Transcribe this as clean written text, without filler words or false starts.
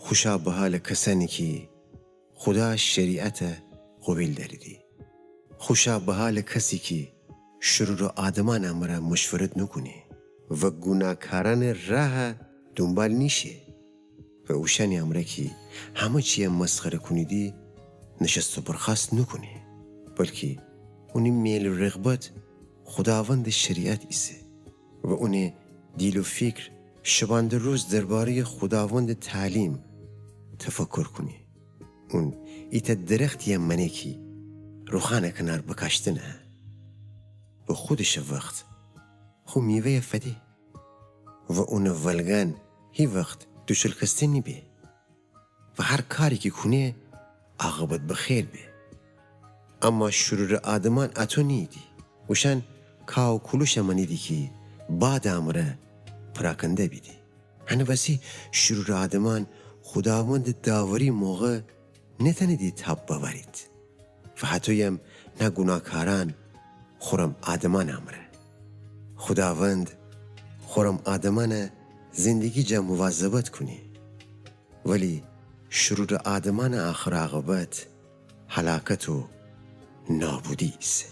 خوشا به حال کسانی که خدا شریعت قبیل داریدی. خوشا به حال کسی که شرور آدمان امره مشورت نکنه و گناهکاران راه دنبال نیشه و اوشانی امره که همه چیه مسخره کنیدی نشست و برخاست نکنه، بلکه اونی میل و رغبت خداوند شریعت ایسه و اونی دیل و فکر شبانده روز درباره خداوند تعلیم تفکر کنی. اون ایتا درختی منه که روخانه کنار بکاشتنه و خودش وقت خو میوه فده و اون ولگان هی وقت دوشلکسته نی بی و هر کاری که کنه عاقبت بخیر بی. اما شرور آدمان اتو نیدی وشن کاو کلوش منیدی که بعد امره پراکنده بیدی. هنه وسی شرور آدمان خداوند داوری موقع نتنیدی تاب ببرید و حتویم نه گناهکاران خورم آدمان امره. خداوند خورم آدمان زندگی جا مواظبت کنی، ولی شرور آدمان آخر عاقبت هلاکت و نابودی است.